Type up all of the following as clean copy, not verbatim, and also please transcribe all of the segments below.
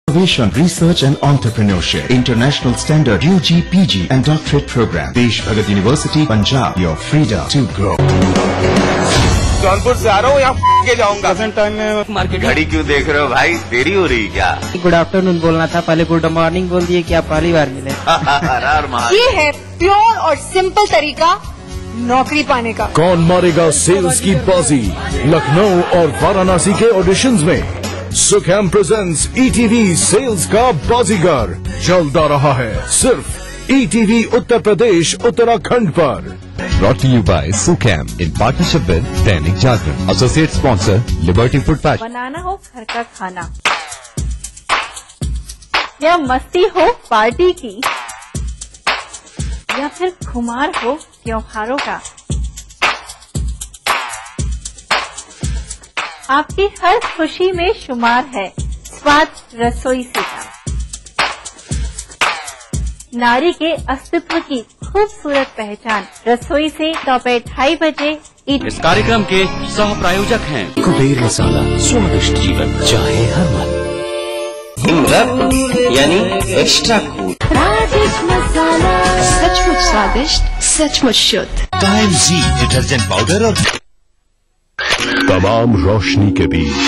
Innovation, Research and Entrepreneurship, International Standard, UG, PG and Doctorate Program. Desh Bhagat University, Punjab, your freedom to grow. Jaunpur से आ रहा हूँ, यहाँ के जाऊंगा। Time में मार्केट। घड़ी क्यों देख रहे हो भाई, देरी हो रही क्या? गुड आफ्टरनून बोलना था, पहले गुड मॉर्निंग बोल दिए कि आप पहली बार मिले। ये है प्योर और सिंपल तरीका नौकरी पाने का। कौन मारेगा सेल्स की बाजी? लखनऊ और वाराणसी के ऑडिशंस में सुखैम प्रेजेंट्स ETV सेल्स का बाजीगर चलता रहा है सिर्फ ETV उत्तर प्रदेश उत्तराखंड पर। Brought to you by Sukham in partnership with Dainik Jagran. Associate sponsor Liberty Food Fashion. बनाना हो घर का खाना या मस्ती हो पार्टी की या फिर खुमार हो त्योहारों का, आपकी हर खुशी में शुमार है स्वाद रसोई से का। नारी के अस्तित्व की खूबसूरत पहचान रसोई से दोपहर 2:30 बजे। इस कार्यक्रम के सह प्रायोजक हैं कुबेर मसाला, स्वादिष्ट जीवन चाहे हर मन। यानी एक्स्ट्रा कूल। राजेश मसाला, सचमुच स्वादिष्ट, सचमुच शुद्ध। टाइम जी डिटर्जेंट पाउडर और तमाम रोशनी के बीच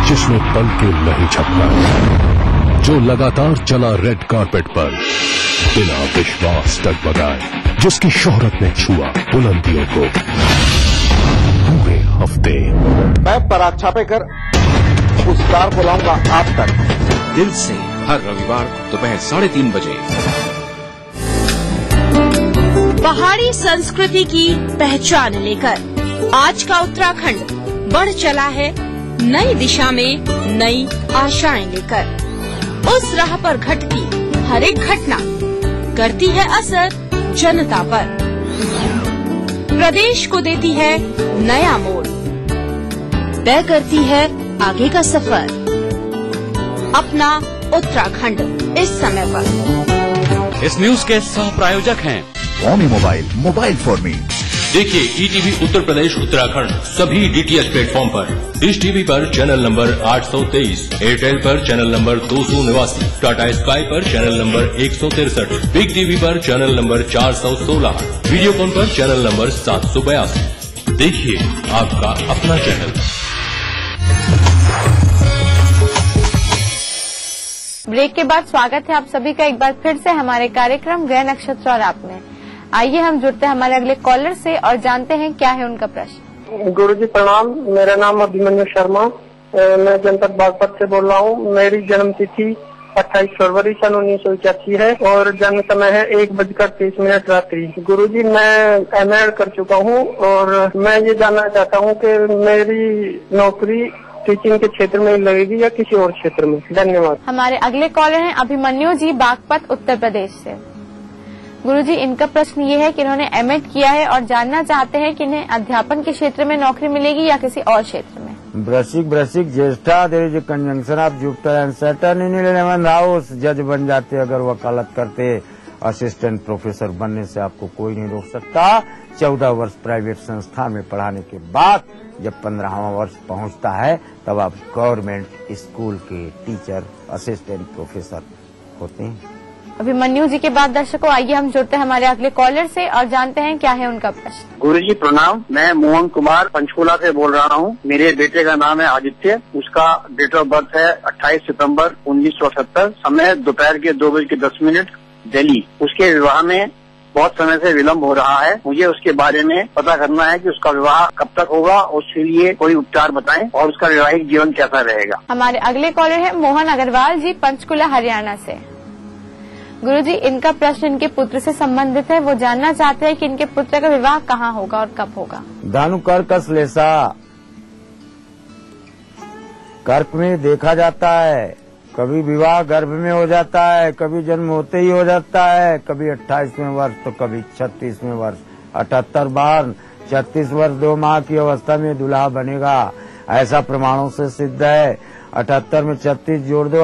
जिसमें पल के नहीं छपता, जो लगातार चला रेड कारपेट पर बिना विश्वास डगमगाए, जिसकी शोहरत ने छुआ बुलंदियों को पूरे हफ्ते। मैं पराग छापे कर उस कार को लाऊंगा आप तक दिल से, हर रविवार दोपहर 3:30 बजे। पहाड़ी संस्कृति की पहचान लेकर आज का उत्तराखंड बढ़ चला है नई दिशा में नई आशाएं लेकर। उस राह पर घटती हर एक घटना करती है असर जनता पर, प्रदेश को देती है नया मोड़, तय करती है आगे का सफर। अपना उत्तराखंड इस समय पर। इस न्यूज के सह प्रायोजक हैं Omi Mobile, mobile for me. देखिए ETV उत्तर प्रदेश उत्तराखंड सभी DTH प्लेटफॉर्म पर। डिश टीवी पर चैनल नंबर 823, एयरटेल पर चैनल नंबर 289, टाटा स्काई पर चैनल नंबर 163, बिग टीवी पर चैनल नंबर 416, वीडियोकॉन पर चैनल नंबर 782। देखिए आपका अपना चैनल। ब्रेक के बाद स्वागत है आप सभी का एक बार फिर से हमारे कार्यक्रम ग्रह नक्षत्र और आप में। आइए हम जुड़ते हैं हमारे अगले कॉलर से और जानते हैं क्या है उनका प्रश्न। गुरुजी प्रणाम, मेरा नाम अभिमन्यु शर्मा, मैं जनपद बागपत से बोल रहा हूँ। मेरी जन्म तिथि 28 फरवरी सन 1981 है और जन्म समय है 1:30 रात्रि। गुरुजी मैं MA कर चुका हूँ और मैं ये जानना चाहता हूँ कि मेरी नौकरी टीचिंग के क्षेत्र में लगेगी या किसी और क्षेत्र में? धन्यवाद। हमारे अगले कॉलर हैं अभिमन्यु जी बागपत उत्तर प्रदेश से। गुरुजी इनका प्रश्न ये है कि इन्होंने MA किया है और जानना चाहते हैं कि इन्हें अध्यापन के क्षेत्र में नौकरी मिलेगी या किसी और क्षेत्र में। वृश्चिक ज्येष्ठा, there is conjunction of Jupiter and Saturn in 11th house. जज बन जाते अगर वकालत करते, असिस्टेंट प्रोफेसर बनने से आपको कोई नहीं रोक सकता। 14 वर्ष प्राइवेट संस्थान में पढ़ाने के बाद जब 15वां वर्ष पहुंचता है तब आप गवर्नमेंट स्कूल के टीचर, असिस्टेंट प्रोफेसर होते हैं। अभिमन्यु जी के बाद दर्शकों आइए हम जुड़ते हैं हमारे अगले कॉलर से और जानते हैं क्या है उनका प्रश्न। गुरुजी प्रणाम, मैं मोहन कुमार पंचकूला से बोल रहा हूँ। मेरे बेटे का नाम है आदित्य, उसका डेट ऑफ बर्थ है 28 सितंबर 1978, समय दोपहर के 2:10 दिल्ली। उसके विवाह में बहुत समय से विलम्ब हो रहा है। मुझे उसके बारे में पता करना है कि उसका विवाह कब तक होगा, उसके लिए कोई उपचार बताएं और उसका वैवाहिक जीवन कैसा रहेगा। हमारे अगले कॉलर है मोहन अग्रवाल जी पंचकुला हरियाणा से। गुरुजी इनका प्रश्न इनके पुत्र से संबंधित है। वो जानना चाहते हैं कि इनके पुत्र का विवाह कहाँ होगा और कब होगा। धनु कर्क श्लेषा, कर्क में देखा जाता है कभी विवाह गर्भ में हो जाता है, कभी जन्म होते ही हो जाता है, कभी 28वें वर्ष तो कभी 36वें वर्ष। 78 बार 36 वर्ष 2 माह की अवस्था में दूल्हा बनेगा, ऐसा प्रमाणों से सिद्ध है। 78 में 36 जोड़ दो,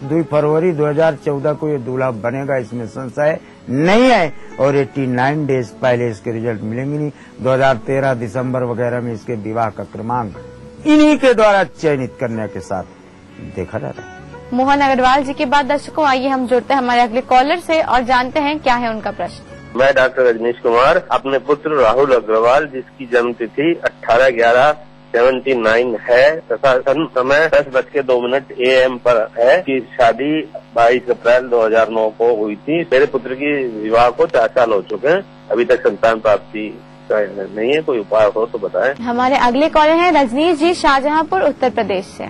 2 फरवरी 2014 को ये दूल्हा बनेगा, इसमें संशय नहीं है। और 89 डेज पहले इसके रिजल्ट मिलेंगे नहीं। 2013 दिसंबर वगैरह में इसके विवाह का क्रमांक इन्हीं के द्वारा चयनित करने के साथ देखा जा रहा है। मोहन अग्रवाल जी के बाद दर्शकों आइए हम जुड़ते हैं हमारे अगले कॉलर से और जानते हैं क्या है उनका प्रश्न। मैं डॉक्टर रजनीश कुमार अपने पुत्र राहुल अग्रवाल जिसकी जन्म तिथि 18/11/79 है तथा समय 10:02 AM पर है कि शादी 22 अप्रैल 2009 को हुई थी। मेरे पुत्र की विवाह को 4 साल हो चुके हैं, अभी तक संतान प्राप्ति नहीं है, कोई उपाय हो तो बताएं। हमारे अगले कॉलर हैं रजनीश जी शाहजहांपुर उत्तर प्रदेश से।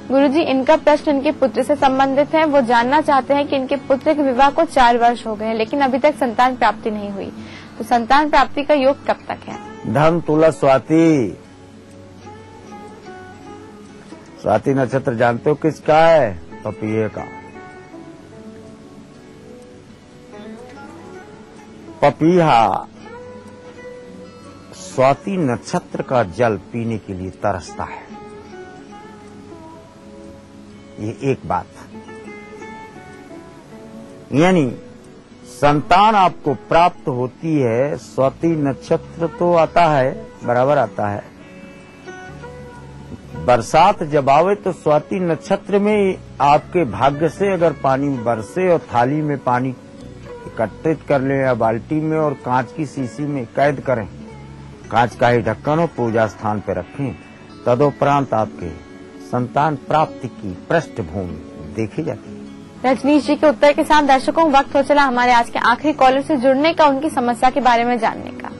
गुरुजी इनका प्रश्न इनके पुत्र से संबंधित है। वो जानना चाहते हैं कि इनके पुत्र के विवाह को 4 वर्ष हो गए हैं लेकिन अभी तक संतान प्राप्ति नहीं हुई, तो संतान प्राप्ति का योग कब तक है? धर्म तुला स्वाति। स्वाति नक्षत्र जानते हो किसका है? पपीहे का। पपीहा स्वाति नक्षत्र का जल पीने के लिए तरसता है। ये एक बात, यानी संतान आपको प्राप्त होती है। स्वाति नक्षत्र तो आता है, बराबर आता है। बरसात जब आवे तो स्वाति नक्षत्र में आपके भाग्य से अगर पानी बरसे और थाली में पानी एकत्रित कर लें या बाल्टी में और कांच की शीशी में कैद करें, कांच का ही ढक्कन हो पूजा स्थान पर रखें, तदोपरांत आपके संतान प्राप्ति की पृष्ठभूमि देखी जाती है। रजनीश जी के उत्तर के साथ दर्शकों वक्त हो चला हमारे आज के आखिरी कॉलर से जुड़ने का, उनकी समस्या के बारे में जानने का।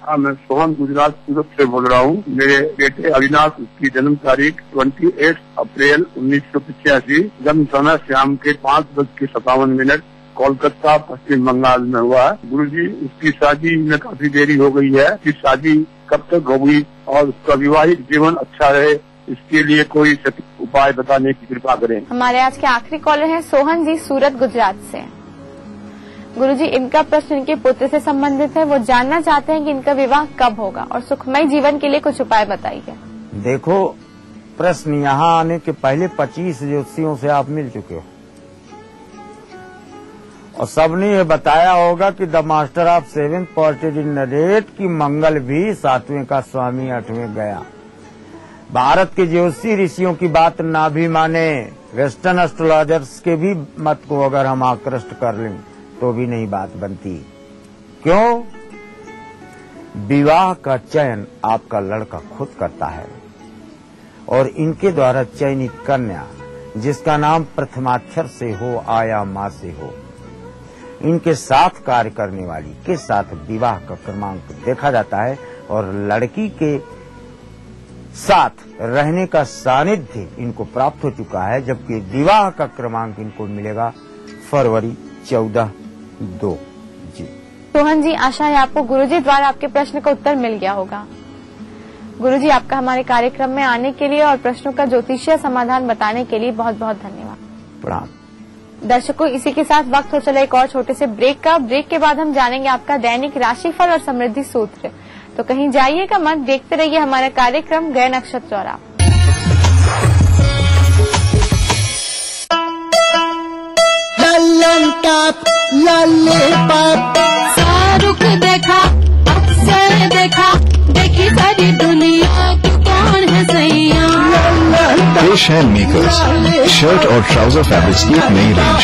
हाँ, मैं सोहन गुजरात सूरत से बोल रहा हूँ। मेरे बेटे अविनाश की जन्म तारीख 28 अप्रैल 1985, जन्म समय शाम के 5:57 कोलकाता पश्चिम बंगाल में हुआ है। गुरुजी उसकी शादी में काफी देरी हो गई है, कि शादी कब तक होगी और उसका विवाहित जीवन अच्छा रहे, इसके लिए कोई सटीक उपाय बताने की कृपा करें। हमारे आज के आखिरी कॉलर हैं सोहन जी सूरत गुजरात से। गुरुजी इनका प्रश्न इनके पुत्र से संबंधित है। वो जानना चाहते हैं कि इनका विवाह कब होगा और सुखमय जीवन के लिए कुछ उपाय बताइए। देखो, प्रश्न यहाँ आने के पहले 25 ज्योतिषियों से आप मिल चुके हो और सबने ये बताया होगा कि the master of 7th ported in narrate की मंगल भी 7वें का स्वामी 8वें गया। भारत के ज्योतिषी ऋषियों की बात ना भी माने, वेस्टर्न एस्ट्रोलॉजर्स के भी मत को अगर हम आकृष्ट कर लें तो भी नहीं बात बनती। क्यों? विवाह का चयन आपका लड़का खुद करता है और इनके द्वारा चयनित कन्या जिसका नाम प्रथमाक्षर से हो, आया माँ से हो, इनके साथ कार्य करने वाली के साथ विवाह का क्रमांक देखा जाता है और लड़की के साथ रहने का सानिध्य इनको प्राप्त हो चुका है, जबकि विवाह का क्रमांक इनको मिलेगा फरवरी 14/2। जी सोहन जी, आशा है आपको गुरुजी द्वारा आपके प्रश्न का उत्तर मिल गया होगा। गुरुजी आपका हमारे कार्यक्रम में आने के लिए और प्रश्नों का ज्योतिषीय समाधान बताने के लिए बहुत बहुत धन्यवाद। प्रणाम। दर्शकों, इसी के साथ वक्त हो चला एक और छोटे से ब्रेक का। ब्रेक के बाद हम जानेंगे आपका दैनिक राशिफल और समृद्धि सूत्र, तो कहीं जाइएगा मत, देखते रहिए हमारा कार्यक्रम ग्रह नक्षत्र और आप। शाहरुख देखा, अक्सर देखा, देखी सारी दुनिया की कौन है सैया। पेश है मेकर्स शर्ट और ट्राउजर फैब्रिक्स की एक नई रेंज।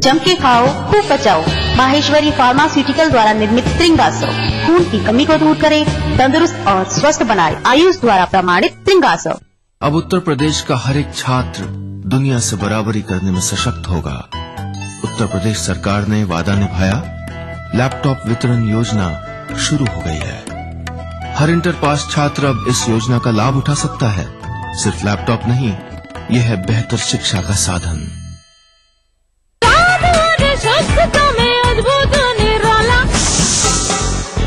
जम के खाओ, खूब बचाओ। माहेश्वरी फार्मास्यूटिकल द्वारा निर्मित त्रिंगासव खून की कमी को दूर करे, तंदुरुस्त और स्वस्थ बनाए। आयुष द्वारा प्रमाणित त्रिंगासव। अब उत्तर प्रदेश का हर एक छात्र दुनिया से बराबरी करने में सशक्त होगा। उत्तर प्रदेश सरकार ने वादा निभाया, लैपटॉप वितरण योजना शुरू हो गई है। हर इंटर पास छात्र अब इस योजना का लाभ उठा सकता है। सिर्फ लैपटॉप नहीं, यह है बेहतर शिक्षा का साधन।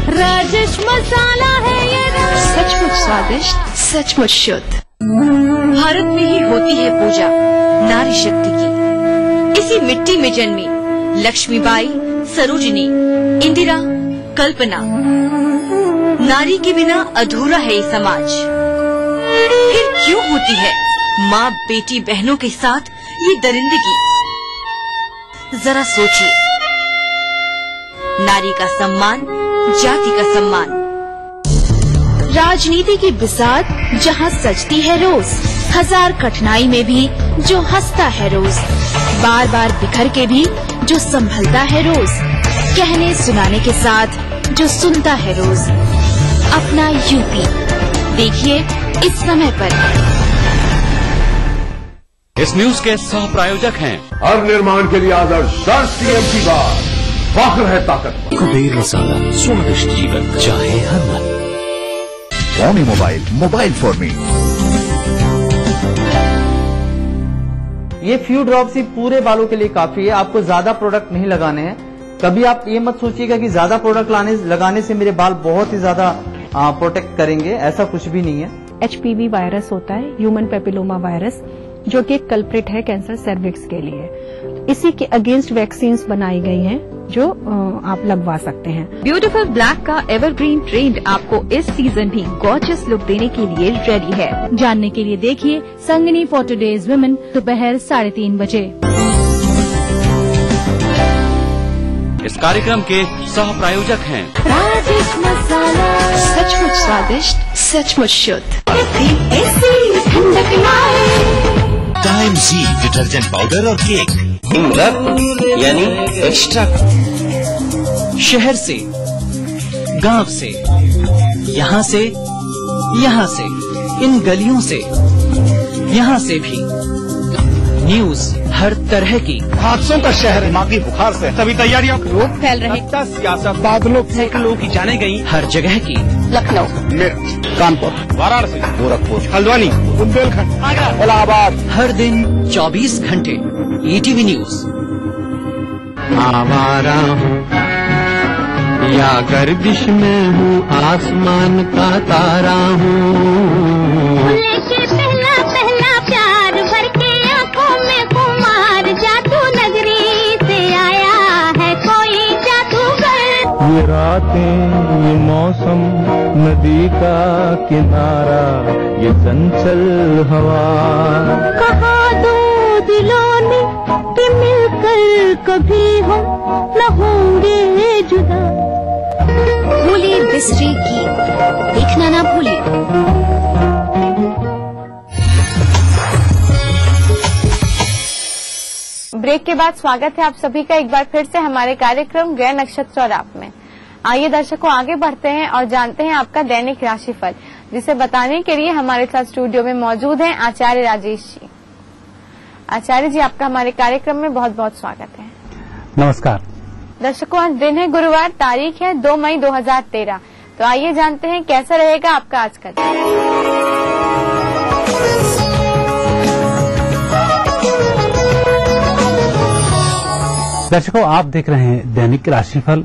राजेश मसाला है ये, सचमुच स्वादिष्ट, सचमुच शुद्ध। भारत में ही होती है पूजा नारी शक्ति की। इसी मिट्टी में जन्मी लक्ष्मीबाई, सरोजिनी, इंदिरा, कल्पना। नारी के बिना अधूरा है ये समाज। फिर क्यों होती है माँ बेटी बहनों के साथ ये दरिंदगी? जरा सोचिए, नारी का सम्मान, जाति का सम्मान। राजनीति की बिसात जहाँ सजती है रोज, हजार कठिनाई में भी जो हंसता है रोज, बार बार बिखर के भी जो संभलता है रोज, कहने सुनाने के साथ जो सुनता है रोज। अपना यूपी देखिए इस समय पर। इस न्यूज के सह प्रायोजक हैं हर निर्माण के लिए आदर्श राष्ट्रीय की बात, फख्र है ताकत। कुबेर मसाला, स्वादिष्ट जीवन चाहे हर मन। Xiaomi mobile for me. ये फ्यू ड्रॉप्स ही पूरे बालों के लिए काफी है, आपको ज्यादा प्रोडक्ट नहीं लगाने हैं। कभी आप ये मत सोचिएगा कि ज्यादा प्रोडक्ट लगाने से मेरे बाल बहुत ही ज्यादा प्रोटेक्ट करेंगे, ऐसा कुछ भी नहीं है। HPV वायरस होता है, ह्यूमन पेपिलोमा वायरस, जो कि एक कल्प्रिट है कैंसर सर्विक्स के लिए। इसी के अगेंस्ट वैक्सीन्स बनाई गई हैं जो आप लगवा सकते हैं। ब्यूटीफुल ब्लैक का एवरग्रीन ट्रेंड आपको इस सीजन भी गॉर्जियस लुक देने के लिए रेडी है। जानने के लिए देखिए संगिनी फॉर टुडेज वुमेन दोपहर 3:30 बजे। इस कार्यक्रम के सह प्रायोजक हैं राजेश मसाला, सचमुच स्वादिष्ट, सचमुच शुद्ध। टाइम जी डिटर्जेंट पाउडर और केक। यानी एक्स्ट्रा। शहर से, गांव से, यहाँ से, इन गलियों से, यहाँ से भी न्यूज हर तरह की। हादसों का शहर, दिमागी बुखार से सभी तैयारियां। रोग फैल रहे, सियासत, बादलों सैकड़ों की जाने गई। हर जगह की। लखनऊ, मिर्च, कानपुर, वाराणसी, गोरखपुर, हल्द्वानी, बुंदेलखंड, इलाहाबाद। हर दिन 24 घंटे ETV न्यूज। आवारा हूँ या गर्दिश में हूँ, आसमान का तारा हूँ। पहला पहला प्यार भर के आंखों में कुमार, जादू नगरी से आया है कोई जादूगर। ये रातें, ये मौसम, नदी का किनारा, ये चंचल हवा। कहा दो दिलों ने कि मिलकर कभी हम न होंगे जुदा। भूलिए बिसरी गीत, देखना ना भूलिए। ब्रेक के बाद स्वागत है आप सभी का एक बार फिर से हमारे कार्यक्रम ग्रह नक्षत्र और आप में। आइए दर्शकों आगे बढ़ते हैं और जानते हैं आपका दैनिक राशिफल, जिसे बताने के लिए हमारे साथ स्टूडियो में मौजूद हैं आचार्य राजेश जी। आचार्य जी, आपका हमारे कार्यक्रम में बहुत बहुत स्वागत है। नमस्कार दर्शकों, आज दिन है गुरुवार, तारीख है 2 मई 2013। तो आइए जानते हैं कैसा रहेगा आपका आज का दिन। दर्शकों, आप देख रहे हैं दैनिक राशिफल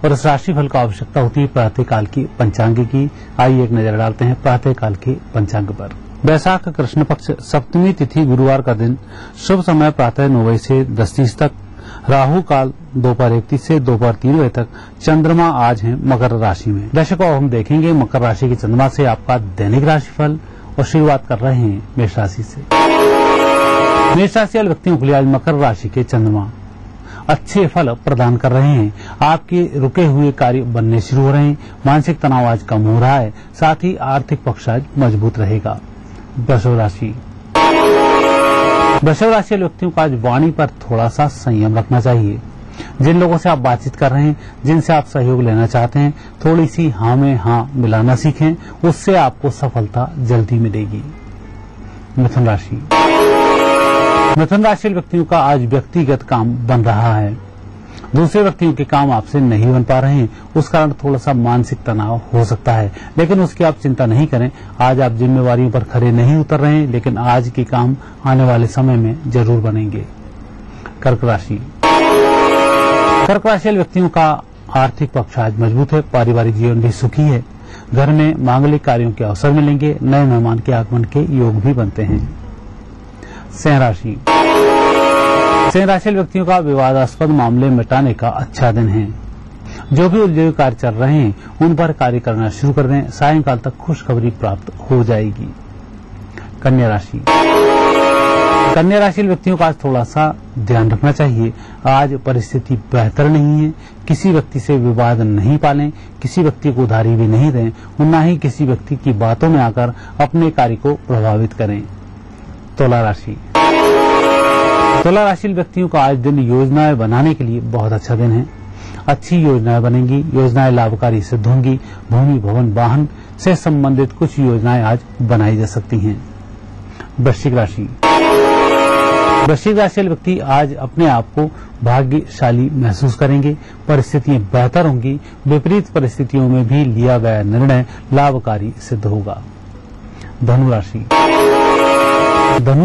और इस राशिफल को आवश्यकता होती है प्रातःकाल की पंचांग की। आइए एक नजर डालते हैं प्रातःकाल के पंचांग पर। वैशाख कृष्ण पक्ष सप्तमी तिथि गुरुवार का दिन, शुभ समय प्रातः 9 बजे से 10:30 तक, राहु काल दोपहर 1:30 से दोपहर 3 बजे तक। चंद्रमा आज है मकर राशि में। दर्शकों, अब हम देखेंगे मकर राशि के चंद्रमा से आपका दैनिक राशिफल और शुरुआत कर रहे हैं मेष राशि से। मेष राशि वाले व्यक्तियों के लिए आज मकर राशि के चंद्रमा अच्छे फल प्रदान कर रहे हैं। आपके रुके हुए कार्य बनने शुरू हो रहे हैं। मानसिक तनाव आज कम हो रहा है, साथ ही आर्थिक पक्ष आज मजबूत रहेगा। वृषभ राशि वाले व्यक्तियों को आज वाणी पर थोड़ा सा संयम रखना चाहिए। जिन लोगों से आप बातचीत कर रहे हैं, जिनसे आप सहयोग लेना चाहते हैं, थोड़ी सी हाँ में हाँ मिलाना सीखें, उससे आपको सफलता जल्दी मिलेगी। मिथुन राशि वाले व्यक्तियों का आज व्यक्तिगत काम बन रहा है। दूसरे व्यक्तियों के काम आपसे नहीं बन पा रहे हैं, उस कारण थोड़ा सा मानसिक तनाव हो सकता है, लेकिन उसकी आप चिंता नहीं करें। आज आप जिम्मेवारियों पर खरे नहीं उतर रहे हैं, लेकिन आज के काम आने वाले समय में जरूर बनेंगे। कर्क राशि वाले व्यक्तियों का आर्थिक पक्ष आज मजबूत है। पारिवारिक जीवन भी सुखी है। घर में मांगलिक कार्यों के अवसर मिलेंगे। नए मेहमान के आगमन के योग भी बनते हैं। सिंह राशि वाले व्यक्तियों का विवादास्पद मामले मिटाने का अच्छा दिन है। जो भी उद्योग कार्य चल रहे हैं उन पर कार्य करना शुरू कर दें। सायंकाल तक खुशखबरी प्राप्त हो जाएगी। कन्या राशि कन्या राशि व्यक्तियों का आज थोड़ा सा ध्यान रखना चाहिए। आज परिस्थिति बेहतर नहीं है। किसी व्यक्ति से विवाद नहीं पालें, किसी व्यक्ति को उधारी भी नहीं दें और न ही किसी व्यक्ति की बातों में आकर अपने कार्य को प्रभावित करें। तुला राशि व्यक्तियों का आज दिन योजनाएं बनाने के लिए बहुत अच्छा दिन है। अच्छी योजनाएं बनेंगी, योजनाएं लाभकारी सिद्ध होंगी। भूमि, भवन, वाहन से संबंधित कुछ योजनाएं आज बनाई जा सकती हैं। वृश्चिक राशि व्यक्ति आज अपने आप को भाग्यशाली महसूस करेंगे। परिस्थितियां बेहतर होंगी। विपरीत परिस्थितियों में भी लिया गया निर्णय लाभकारी सिद्ध होगा। धनु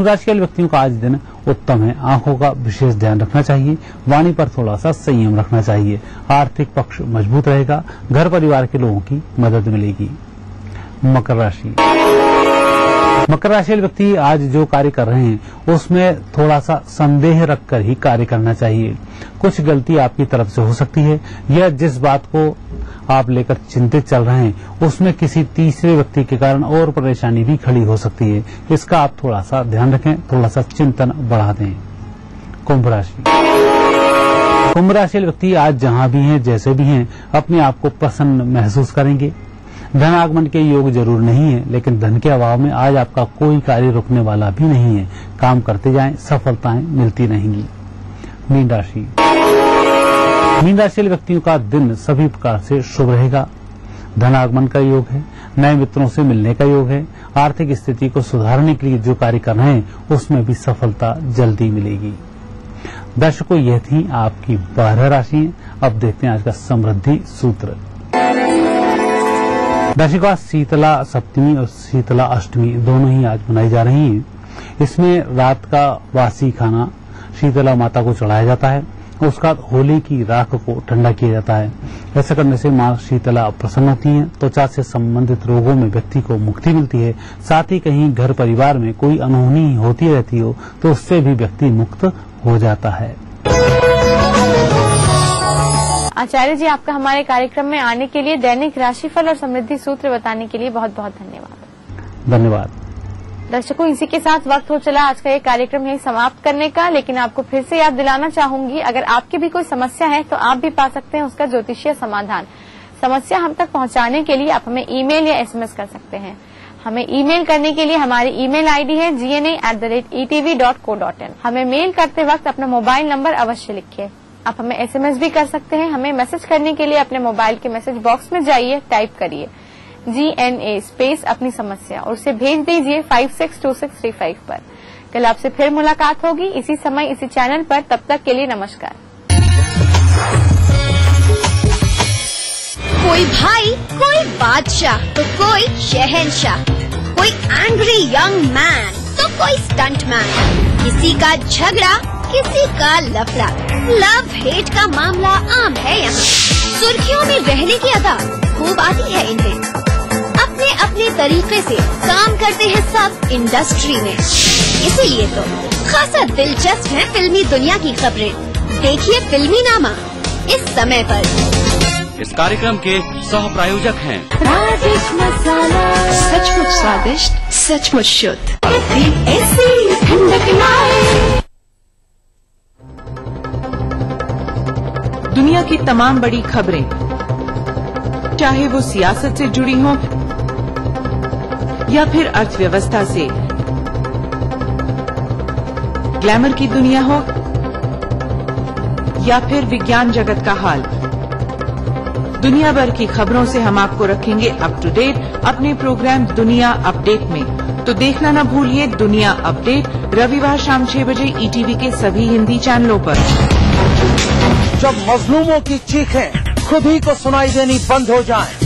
राशि व्यक्तियों का आज दिन उत्तम है। आंखों का विशेष ध्यान रखना चाहिए। वाणी पर थोड़ा सा संयम रखना चाहिए। आर्थिक पक्ष मजबूत रहेगा। घर परिवार के लोगों की मदद मिलेगी। मकर राशि व्यक्ति आज जो कार्य कर रहे हैं उसमें थोड़ा सा संदेह रखकर ही कार्य करना चाहिए। कुछ गलती आपकी तरफ से हो सकती है या जिस बात को आप लेकर चिंतित चल रहे हैं उसमें किसी तीसरे व्यक्ति के कारण और परेशानी भी खड़ी हो सकती है। इसका आप थोड़ा सा ध्यान रखें, थोड़ा सा चिंतन बढ़ा दें। कुंभ राशि व्यक्ति आज जहां भी हैं, जैसे भी हैं, अपने आप को प्रसन्न महसूस करेंगे। धन आगमन के योग जरूर नहीं है, लेकिन धन के अभाव में आज आपका कोई कार्य रुकने वाला भी नहीं है। काम करते जाएं, सफलताएं मिलती रहेंगी। मीन राशि व्यक्तियों का दिन सभी प्रकार से शुभ रहेगा। धन आगमन का योग है। नए मित्रों से मिलने का योग है। आर्थिक स्थिति को सुधारने के लिए जो कार्य कर रहे हैं उसमें भी सफलता जल्दी मिलेगी। दर्शकों, यह थी आपकी 12 राशियां। अब देखते हैं आज का समृद्धि सूत्र। दर्शकों, शीतला सप्तमी और शीतला अष्टमी दोनों ही आज मनाई जा रही हैं। इसमें रात का वासी खाना शीतला माता को चढ़ाया जाता है। उसके बाद होली की राख को ठंडा किया जाता है। ऐसा करने से मां शीतला प्रसन्न होती हैं। त्वचा से संबंधित रोगों में व्यक्ति को मुक्ति मिलती है। साथ ही कहीं घर परिवार में कोई अनहोनी होती रहती हो तो उससे भी व्यक्ति मुक्त हो जाता है। आचार्य जी, आपका हमारे कार्यक्रम में आने के लिए, दैनिक राशिफल और समृद्धि सूत्र बताने के लिए बहुत बहुत धन्यवाद। दर्शकों, इसी के साथ वक्त हो चला आज का ये कार्यक्रम यही समाप्त करने का, लेकिन आपको फिर से याद दिलाना चाहूंगी, अगर आपकी भी कोई समस्या है तो आप भी पा सकते हैं उसका ज्योतिषीय समाधान। समस्या हम तक पहुंचाने के लिए आप हमें ईमेल या SMS कर सकते हैं। हमें ईमेल करने के लिए हमारी ईमेल आईडी है gna@etv.co.in। हमें मेल करते वक्त अपना मोबाइल नंबर अवश्य लिखिए। आप हमें SMS भी कर सकते हैं। हमें मैसेज करने के लिए अपने मोबाइल के मैसेज बॉक्स में जाइए, टाइप करिए GNA स्पेस अपनी समस्या और उसे भेज दीजिए 562635 पर। कल आपसे फिर मुलाकात होगी इसी समय इसी चैनल पर। तब तक के लिए नमस्कार। कोई भाई, कोई बादशाह तो कोई शहंशाह, कोई एंग्री यंग मैन तो कोई स्टंट मैन। किसी का झगड़ा, किसी का लफड़ा, लव हेट का मामला आम है यहाँ। सुर्खियों में रहने की अदा खूब आती है इन्हें। अपने अपने तरीके से काम करते हैं सब इंडस्ट्री में। इसीलिए तो खासा दिलचस्प है फिल्मी दुनिया की खबरें। देखिए फिल्मी नामा इस समय पर। इस कार्यक्रम के सह प्रायोजक हैं राजेश मसाला, सचमुच स्वादिष्ट, सचमुच शुद्ध। ऐसी ठंडक लाए। दुनिया की तमाम बड़ी खबरें, चाहे वो सियासत से जुड़ी हों या फिर अर्थव्यवस्था से, ग्लैमर की दुनिया हो या फिर विज्ञान जगत का हाल, दुनिया भर की खबरों से हम आपको रखेंगे अप टू डेट अपने प्रोग्राम दुनिया अपडेट में। तो देखना न भूलिए दुनिया अपडेट रविवार शाम 6 बजे ETV के सभी हिंदी चैनलों पर। जब मजलूमों की चीखें खुद ही को सुनाई देनी बंद हो जाएं,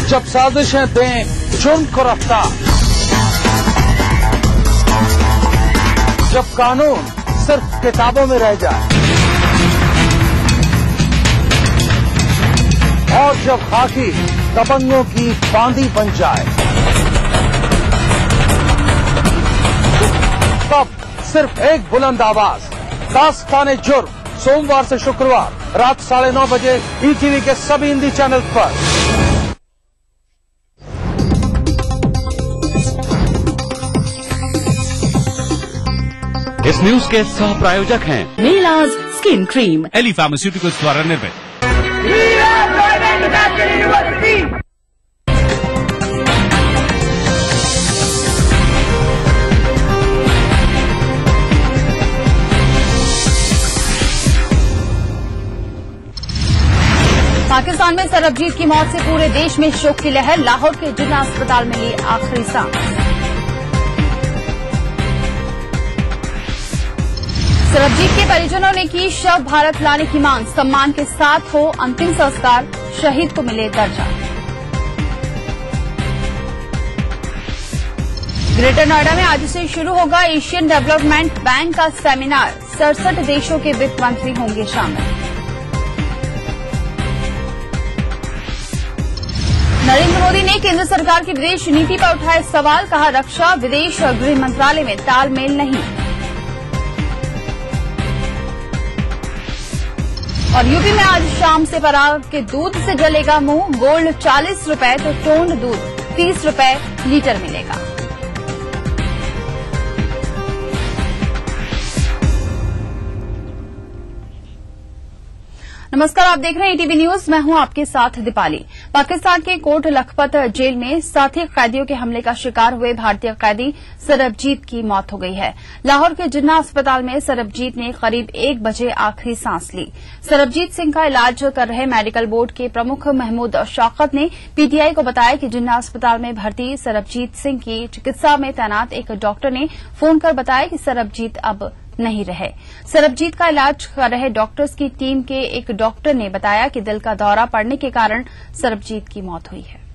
जब साजिशें दें जुर्म को रफ्तार, जब कानून सिर्फ किताबों में रह जाए और जब खाकी दबंगों की बांदी बन जाए, तब सिर्फ एक बुलंद आवाज, दास्ताने जुर्म, सोमवार से शुक्रवार रात 9:30 बजे ETV के सभी हिंदी चैनल पर। इस न्यूज के सह प्रायोजक हैं मीलाज स्किन क्रीम, एली फार्मास्यूटिकल्स द्वारा निर्मित। पाकिस्तान में सरबजीत की मौत से पूरे देश में शोक की लहर। लाहौर के जिन्ना अस्पताल में ली आखिरी सांस। सरबजीत के परिजनों ने की शव भारत लाने की मांग। सम्मान के साथ हो अंतिम संस्कार, शहीद को मिले दर्जा। ग्रेटर नोएडा में आज से शुरू होगा एशियन डेवलपमेंट बैंक का सेमिनार। 67 देशों के वित्त मंत्री होंगे शामिल। नरेंद्र मोदी ने केंद्र सरकार की विदेश नीति पर उठाए सवाल। कहा, रक्षा, विदेश और गृह मंत्रालय में तालमेल नहीं। और यूपी में आज शाम से पराग के दूध से जलेगा मुंह। गोल्ड 40 रुपए तो टोन्ड दूध 30 रुपए लीटर मिलेगा। नमस्कार, आप देख रहे हैं ईटीवी न्यूज। मैं हूं आपके साथ दीपाली। पाकिस्तान के कोट लखपत जेल में साथी कैदियों के हमले का शिकार हुए भारतीय कैदी सरबजीत की मौत हो गई है। लाहौर के जिन्ना अस्पताल में सरबजीत ने करीब 1 बजे आखिरी सांस ली। सरबजीत सिंह का इलाज कर रहे मेडिकल बोर्ड के प्रमुख महमूद शौकत ने पीटीआई को बताया कि जिन्ना अस्पताल में भर्ती सरबजीत सिंह की चिकित्सा में तैनात एक डॉक्टर ने फोन कर बताया कि सरबजीत अब नहीं रहे। सरबजीत का इलाज कर रहे डॉक्टर्स की टीम के एक डॉक्टर ने बताया कि दिल का दौरा पड़ने के कारण सरबजीत की मौत हुई है।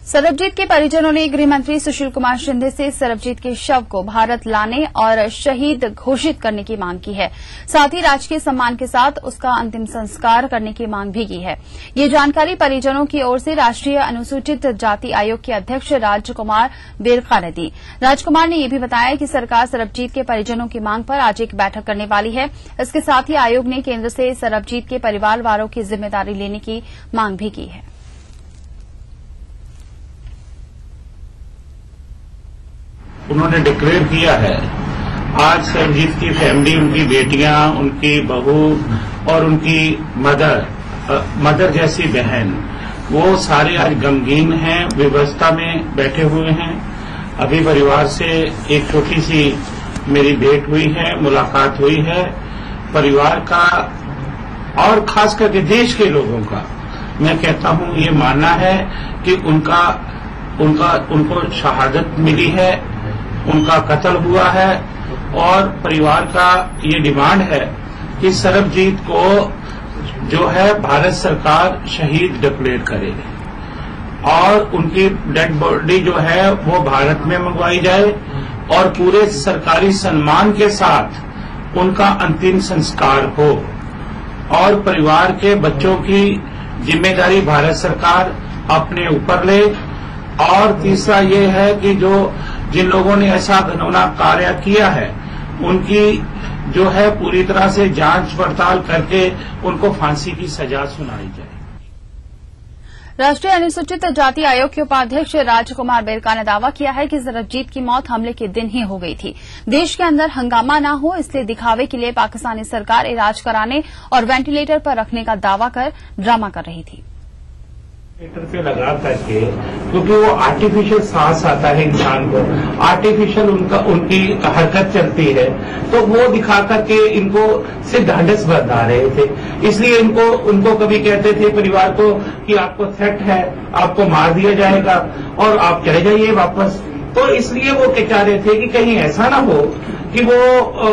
सरबजीत के परिजनों ने गृह मंत्री सुशील कुमार शिंदे से सरबजीत के शव को भारत लाने और शहीद घोषित करने की मांग की है। साथ ही राजकीय सम्मान के साथ उसका अंतिम संस्कार करने की मांग भी की है। ये जानकारी परिजनों की ओर से राष्ट्रीय अनुसूचित जाति आयोग के अध्यक्ष राजकुमार बेरखा ने दी। राजकुमार ने यह भी बताया कि सरकार सरबजीत के परिजनों की मांग पर आज एक बैठक करने वाली है। इसके साथ ही आयोग ने केंद्र से सरबजीत के परिवार वालों की जिम्मेदारी लेने की मांग भी की है। उन्होंने डिक्लेयर किया है आज सरबजीत की फैमिली, उनकी बेटियां, उनकी बहू और उनकी मदर जैसी बहन, वो सारे आज गमगीन हैं, विवस्था में बैठे हुए हैं। अभी परिवार से एक छोटी सी मेरी भेंट हुई है, मुलाकात हुई है। परिवार का और खास करके देश के लोगों का मैं कहता हूं ये मानना है कि उनको शहादत मिली है, उनका कत्ल हुआ है और परिवार का ये डिमांड है कि सरबजीत को जो है भारत सरकार शहीद डिक्लेयर करे और उनकी डेड बॉडी जो है वो भारत में मंगवाई जाए और पूरे सरकारी सम्मान के साथ उनका अंतिम संस्कार हो और परिवार के बच्चों की जिम्मेदारी भारत सरकार अपने ऊपर ले। और तीसरा ये है कि जिन लोगों ने ऐसा घिनौना कार्य किया है उनकी जो है पूरी तरह से जांच पड़ताल करके उनको फांसी की सजा सुनाई जाए। राष्ट्रीय अनुसूचित जाति आयोग के उपाध्यक्ष राजकुमार बेरका ने दावा किया है कि सरबजीत की मौत हमले के दिन ही हो गई थी। देश के अंदर हंगामा न हो इसलिए दिखावे के लिए पाकिस्तानी सरकार इलाज कराने और वेंटिलेटर पर रखने का दावा कर ड्रामा कर रही थी। पे लगा करके, क्योंकि वो आर्टिफिशियल सांस आता है इंसान को, आर्टिफिशियल उनकी हरकत चलती है, तो वो दिखा करके इनको से ढांढस बंधा रहे थे। इसलिए उनको कभी कहते थे परिवार को कि आपको थ्रेट है, आपको मार दिया जाएगा और आप चले जाइए वापस। तो इसलिए वो चाह रहे थे कि कहीं ऐसा ना हो कि वो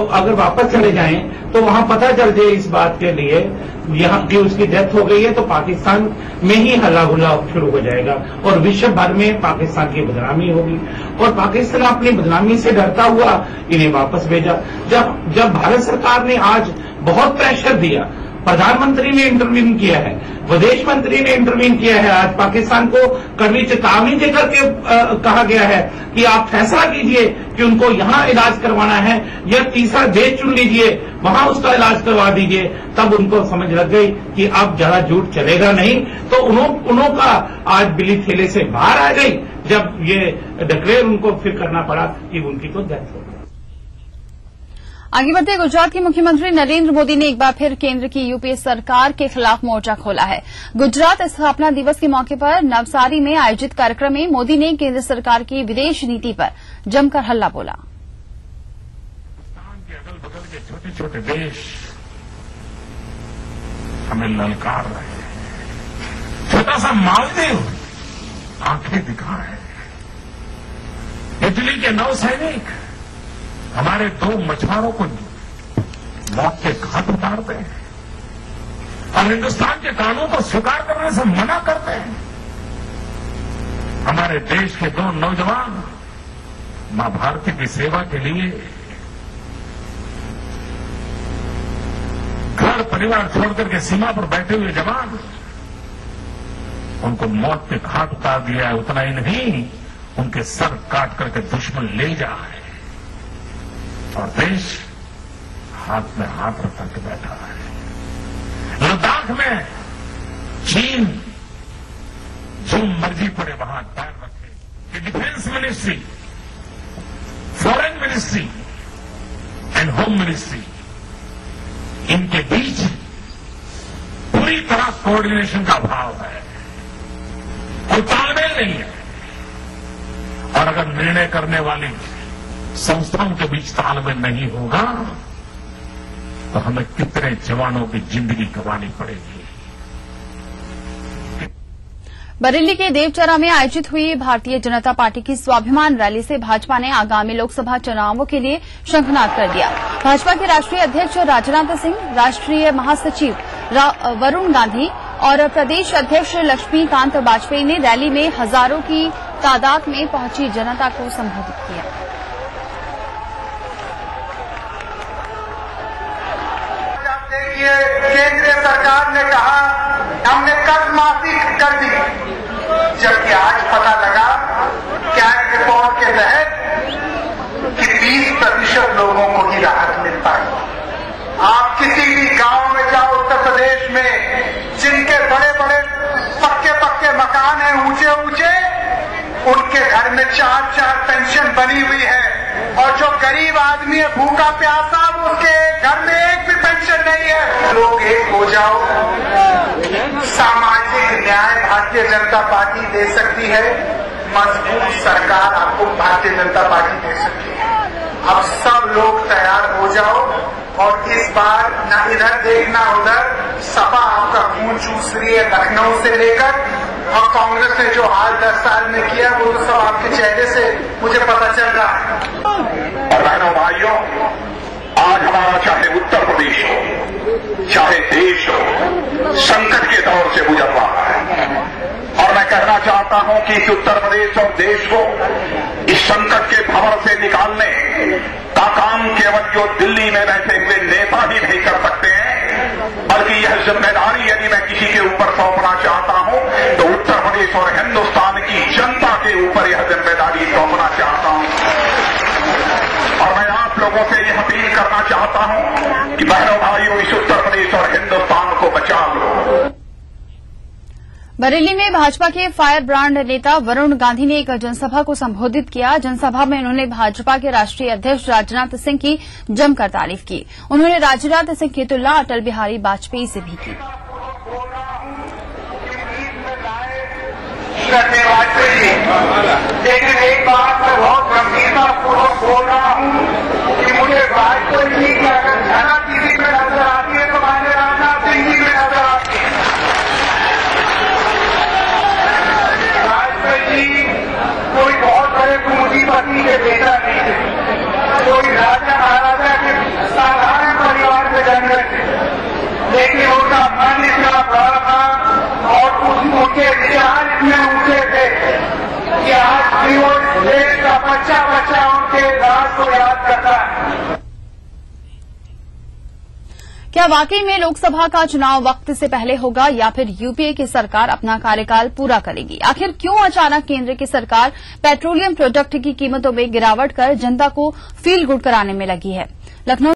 अगर वापस चले जाएं तो वहां पता चल जाए इस बात के लिए यहाँ की उसकी डेथ हो गई है तो पाकिस्तान में ही हल्ला गुल्ला शुरू हो जाएगा और विश्व भर में पाकिस्तान की बदनामी होगी और पाकिस्तान अपनी बदनामी से डरता हुआ इन्हें वापस भेजा। जब भारत सरकार ने आज बहुत प्रेशर दिया प्रधानमंत्री ने इंटरवीन किया है, विदेश मंत्री ने इंटरवीन किया है। आज पाकिस्तान को कड़वी चेतावनी देकर के कहा गया है कि आप फैसला कीजिए कि उनको यहां इलाज करवाना है या तीसरा देश चुन लीजिए, वहां उसका इलाज करवा दीजिए। तब उनको समझ लग गई कि अब ज्यादा झूठ चलेगा नहीं, तो उन्हों का आज बिल्ली थैले से बाहर आ गई जब ये डिक्लेयर उनको फिर करना पड़ा कि उनकी तो डेथ हो गई। आगे बढ़ते गुजरात के मुख्यमंत्री नरेंद्र मोदी ने एक बार फिर केंद्र की यूपीए सरकार के खिलाफ मोर्चा खोला है। गुजरात स्थापना दिवस के मौके पर नवसारी में आयोजित कार्यक्रम में मोदी ने केंद्र सरकार की विदेश नीति पर जमकर हल्ला बोला। अगल बगल के छोटे छोटे देश हमें ललकार रहे हैं। छोटा सा मालदीव आंखें दिखा है। इटली के नौसैनिक हमारे 2 मछुआरों को मौत के घाट उतारते हैं और हिंदुस्तान के कानून को स्वीकार करने से मना करते हैं। हमारे देश के 2 नौजवान मां भारती की सेवा के लिए घर परिवार छोड़कर के सीमा पर बैठे हुए जवान, उनको मौत के घाट उतार दिया है। उतना ही नहीं, उनके सर काट करके दुश्मन ले जा है और देश हाथ में हाथ रख करके बैठा है। लद्दाख में चीन जो मर्जी पड़े वहां पैर रखे कि defence ministry, foreign ministry and home ministry, इनके बीच पूरी तरह कोऑर्डिनेशन का अभाव है, कोई तालमेल नहीं है। और अगर निर्णय करने वाली संस्थाओं के बीच तालमेल नहीं होगा तो हमें कितने जवानों की जिंदगी गंवानी पड़ेगी। बरेली के देवचरा में आयोजित हुई भारतीय जनता पार्टी की स्वाभिमान रैली से भाजपा ने आगामी लोकसभा चुनावों के लिए शंखनाद कर दिया। भाजपा के राष्ट्रीय अध्यक्ष राजनाथ सिंह, राष्ट्रीय महासचिव वरुण गांधी और प्रदेश अध्यक्ष लक्ष्मीकांत वाजपेयी ने रैली में हजारों की तादाद में पहुंची जनता को संबोधित किया। केंद्र सरकार ने कहा हमने कर्ज माफी कर दी, जबकि आज पता लगा कैग रिपोर्ट के तहत कि 20% लोगों को ही राहत मिल पाई। आप किसी भी गांव में जाओ उत्तर प्रदेश में, जिनके बड़े बड़े पक्के मकान हैं ऊंचे ऊंचे, उनके घर में 4 पेंशन बनी हुई है और जो गरीब आदमी है भूखा प्यासा, उसके घर में एक भी पेंशन नहीं है। लोग एक हो जाओ, सामाजिक न्याय भारतीय जनता पार्टी दे सकती है, मजबूत सरकार आपको भारतीय जनता पार्टी दे सकती है। अब सब लोग तैयार हो जाओ और इस बार न इधर देखना उधर, सपा आपका खून चूस रही है लखनऊ से लेकर, और कांग्रेस ने जो हाल 10 साल में किया वो तो सब आपके चेहरे से मुझे पता चल रहा है। और बहनों भाइयों, आज हमारा चाहे उत्तर प्रदेश हो चाहे देश हो, संकट के दौर से गुजर रहा है और मैं कहना चाहता हूं कि इस उत्तर प्रदेश और देश को इस संकट के भंवर से निकालने का काम केवल जो दिल्ली में बैठे हुए नेता ही नहीं कर सकते हैं, बल्कि यह जिम्मेदारी यदि मैं किसी के ऊपर सौंपना चाहता हूं तो उत्तर प्रदेश और हिंदुस्तान की जनता के ऊपर यह जिम्मेदारी सौंपना चाहता हूं। और मैं आप लोगों से यह अपील करना चाहता हूं कि बहनों भाइयों, इस उत्तर प्रदेश और हिंदुस्तान को बचा लो। बरेली में भाजपा के फायर ब्रांड नेता वरुण गांधी ने एक जनसभा को संबोधित किया। जनसभा में उन्होंने भाजपा के राष्ट्रीय अध्यक्ष राजनाथ सिंह की जमकर तारीफ की। उन्होंने राजनाथ सिंह की तुलना अटल बिहारी वाजपेयी से भी की। लेकिन एक बात मैं बहुत गंभीरता पूर्वक बोल रहा हूं कि मुझे वाजपेयी जी की अगर झलक टीवी में नजर आती है तो मैंने राजनाथ सिंह जी में नजर आती है। वाजपेयी जी कोई बहुत बड़े पूंजीपति के बेटा नहीं थे, कोई राजा महाराजा के साधारण परिवार में जन्मे थे, लेकिन उनका मन इतना बड़ा था और उनके विचार इतने ऊंचे थे कि आज भी वो देश का बच्चा उनके राज को याद करता है। क्या क्या वाकई में लोकसभा का चुनाव वक्त से पहले होगा या फिर यूपीए की सरकार अपना कार्यकाल पूरा करेगी? आखिर क्यों अचानक केंद्र की सरकार पेट्रोलियम प्रोडक्ट की कीमतों में गिरावट कर जनता को फील गुड कराने में लगी है? लखनऊ